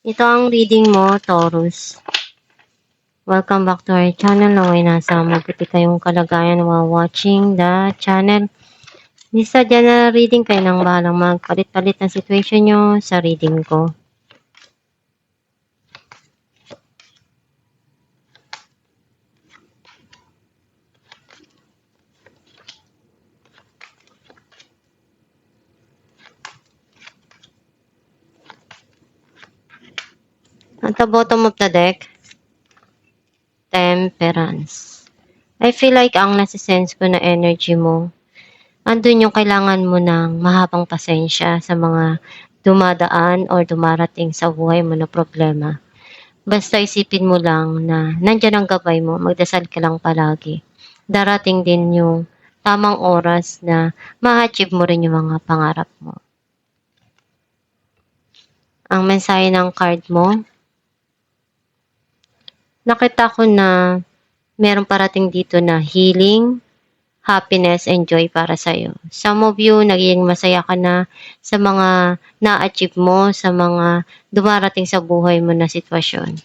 Ito ang reading mo, Taurus. Welcome back to our channel. Naway nasa mabuti kayong kalagayan while watching the channel. Di sadya na reading kayo nang bahalang magpalit-palit ng situation nyo sa reading ko. At the bottom of the deck, Temperance. I feel like ang nasisense ko na energy mo, andun yung kailangan mo ng mahabang pasensya sa mga dumadaan or dumarating sa buhay mo na problema. Basta isipin mo lang na nandyan ang gabay mo, magdasal ka lang palagi. Darating din yung tamang oras na ma-achieve mo rin yung mga pangarap mo. Ang mensahe ng card mo, nakita ko na meron parating dito na healing, happiness, and joy para sa'yo. Some of you, naging masaya ka na sa mga na-achieve mo, sa mga dumarating sa buhay mo na sitwasyon.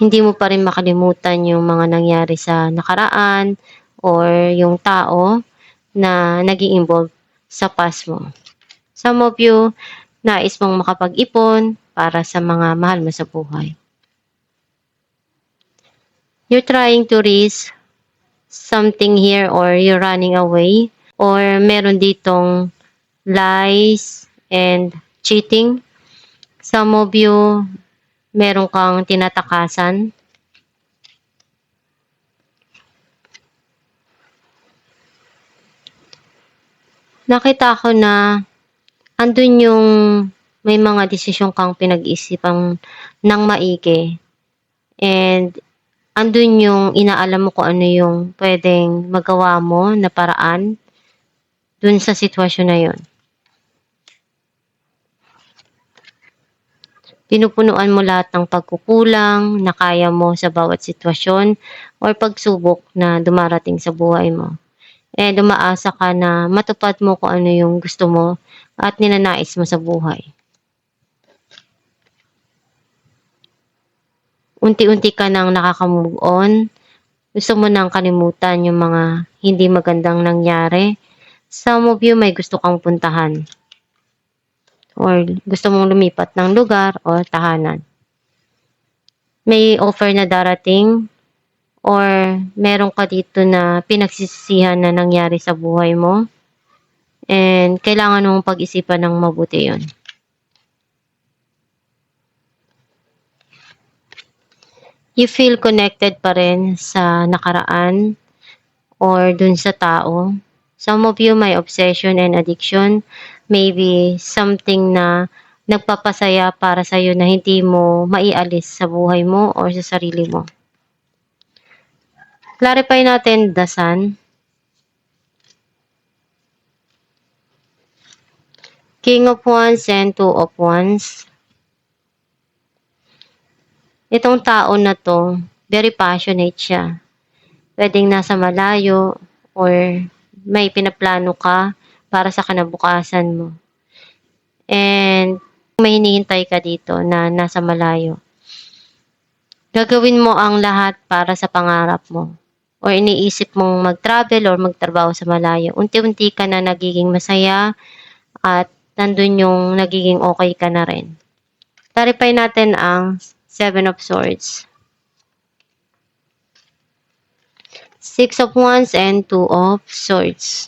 Hindi mo pa rin makalimutan yung mga nangyari sa nakaraan or yung tao na naging involved sa past mo. Some of you, nais mong makapag-ipon para sa mga mahal mo sa buhay. You're trying to risk something here or you're running away or meron ditong lies and cheating. Some of you, meron kang tinatakasan. Nakita ko na andun yung may mga desisyon kang pinag-isipan ng maigi. And andun yung inaalam mo kung ano yung pwedeng magawa mo na paraan dun sa sitwasyon na yun. Pinupunuan mo lahat ng pagkukulang na kaya mo sa bawat sitwasyon or pagsubok na dumarating sa buhay mo. And umaasa ka na matupad mo kung ano yung gusto mo at ninanais mo sa buhay. Unti-unti ka nang nakaka-move on. Gusto mo nang kalimutan yung mga hindi magandang nangyari. Some of you may gusto kang puntahan. Or gusto mong lumipat ng lugar o tahanan. May offer na darating or meron ka dito na pinagsisisihan na nangyari sa buhay mo. And kailangan mong pag-isipan ng mabuti yun. You feel connected pa rin sa nakaraan or dun sa tao. Some of you may obsession and addiction. Maybe something na nagpapasaya para sa'yo na hindi mo maialis sa buhay mo or sa sarili mo. Clarify natin the Sun. King of Wands and Two of Wands. Itong tao na to, very passionate siya. Pwedeng nasa malayo or may pinaplano ka para sa kinabukasan mo. And may hinihintay ka dito na nasa malayo. Gagawin mo ang lahat para sa pangarap mo. Or iniisip mong mag-travel or magtrabaho sa malayo. Unti-unti ka na nagiging masaya at nandun yung nagiging okay ka na rin. Clarify natin ang Seven of Swords. Six of Wands and Two of Swords.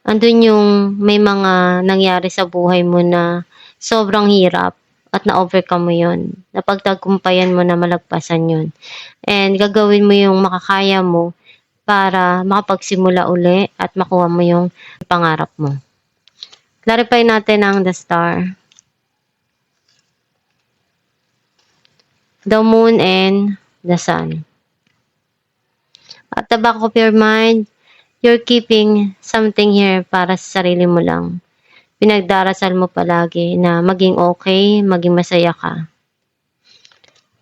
Andun yung may mga nangyari sa buhay mo na sobrang hirap at na-overcome mo yun. Napagtagumpayan mo na malagpasan yun. And gagawin mo yung makakaya mo para makapagsimula uli at makuha mo yung pangarap mo. Clarify natin ang the Star. The Moon and the Sun. At the back of your mind, you're keeping something here para sa sarili mo lang. Pinagdarasal mo palagi na maging okay, maging masaya ka.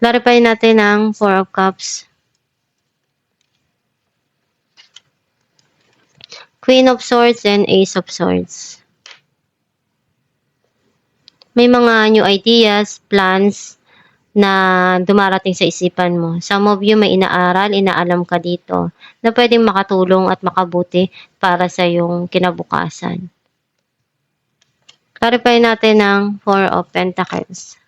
Clarify natin ang Four of Cups. Queen of Swords and Ace of Swords. May mga new ideas, plans na dumarating sa isipan mo. Some of you may inaaral, inaalam ka dito na pwedeng makatulong at makabuti para sa iyong kinabukasan. Clarify natin ang Four of Pentacles.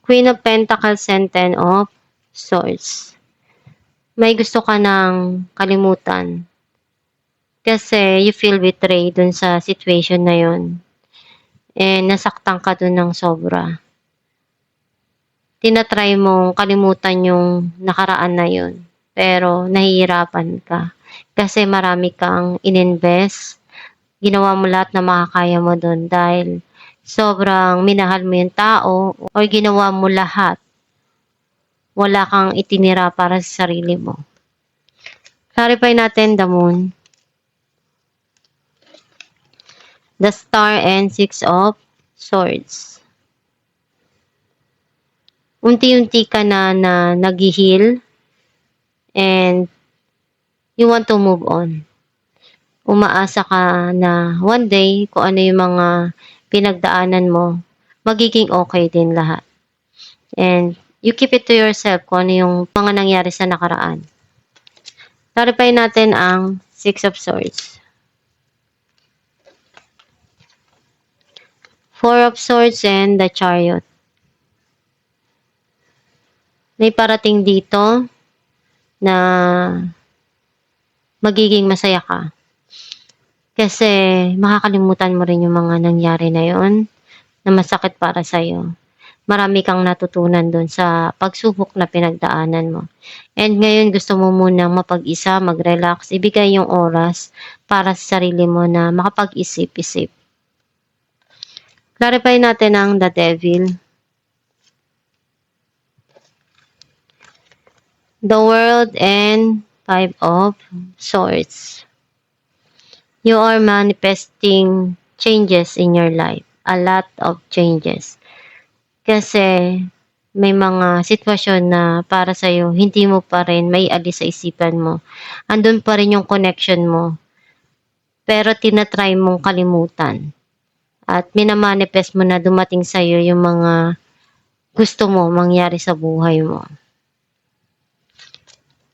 Queen of Pentacles and Ten of Swords. May gusto ka ng kalimutan. Kasi you feel betrayed dun sa situation na yun. And nasaktan ka dun ng sobra. Tinatry mong kalimutan yung nakaraan na yun. Pero nahihirapan ka. Kasi marami kang ininvest. Ginawa mo lahat na makakaya mo dun dahil sobrang minahal mo yung tao o ginawa mo lahat. Wala kang itinira para sa sarili mo. Clarify natin the Moon. The Star and Six of Swords. Unti-unti ka na nag-heal and you want to move on. Umaasa ka na one day kung ano yung mga pinagdaanan mo, magiging okay din lahat. And you keep it to yourself kung ano yung mga nangyari sa nakaraan. Clarify natin ang Six of Swords. Four of Swords and the Chariot. May parating dito na magiging masaya ka. Kasi makakalimutan mo rin yung mga nangyari na yon na masakit para sa'yo. Marami kang natutunan doon sa pagsubok na pinagdaanan mo. And ngayon gusto mo munang mapag-isa, mag-relax, ibigay yung oras para sa sarili mo na makapag-isip-isip. Clarify natin ang The Devil. The World and Five of Swords. You are manifesting changes in your life. A lot of changes. Kasi may mga sitwasyon na para sa'yo, hindi mo pa rin may alis sa isipan mo. Andun pa rin yung connection mo. Pero tinatry mong kalimutan. At minamanifest mo na dumating sa'yo yung mga gusto mo mangyari sa buhay mo.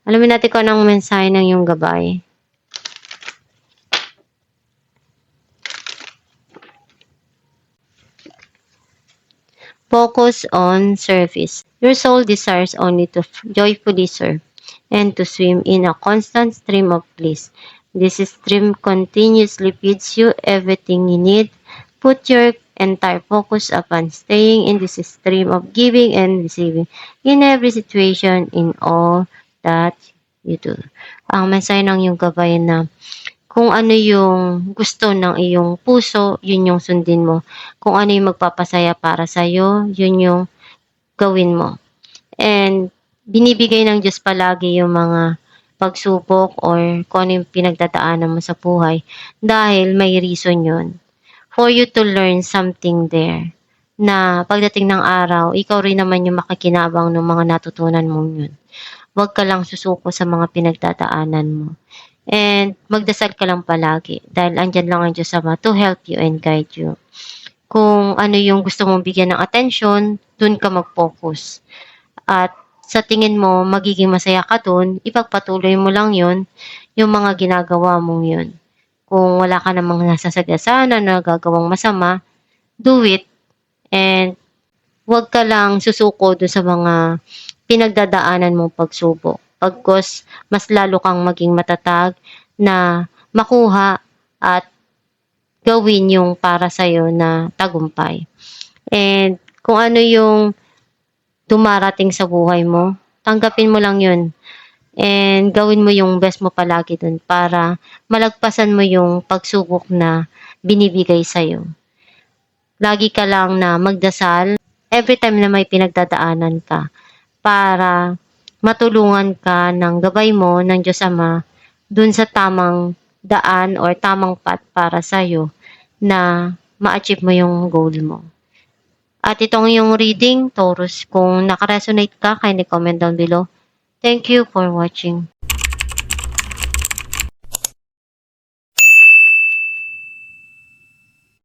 Alamin natin kung anong mensahe ng iyong gabay. Focus on service. Your soul desires only to joyfully serve and to swim in a constant stream of bliss. This stream continuously feeds you everything you need. Put your entire focus upon staying in this stream of giving and receiving in every situation, in all that you do. Ang mensahe ng iyong gabay na kung ano yung gusto ng iyong puso, yun yung sundin mo. Kung ano yung magpapasaya para sa'yo, yun yung gawin mo. And binibigay ng Diyos palagi yung mga pagsubok or kung ano yung pinagdadaanan mo sa buhay dahil may reason yun. For you to learn something there na pagdating ng araw, ikaw rin naman yung makikinabang ng mga natutunan mong yun. Huwag ka lang susuko sa mga pinagdadaanan mo. And magdasal ka lang palagi dahil andyan lang ang Diyos Ama to help you and guide you. Kung ano yung gusto mong bigyan ng attention, dun ka mag-focus. At sa tingin mo, magiging masaya ka dun, ipagpatuloy mo lang yun, yung mga ginagawa mong yun. Kung wala ka namang nasasagasaan na nagagawang masama, do it. And huwag ka lang susuko doon sa mga pinagdadaanan mong pagsubok. Pagkos mas lalo kang maging matatag na makuha at gawin yung para sa'yo na tagumpay. And kung ano yung dumarating sa buhay mo, tanggapin mo lang yun. And gawin mo yung best mo palagi dun para malagpasan mo yung pagsubok na binibigay sa'yo. Lagi ka lang na magdasal every time na may pinagdadaanan ka para matulungan ka ng gabay mo ng Diyos Ama dun sa tamang daan or tamang path para sa'yo na ma-achieve mo yung goal mo. At itong yung reading, Taurus, kung nakaresonate ka, kindly comment down below. Thank you for watching.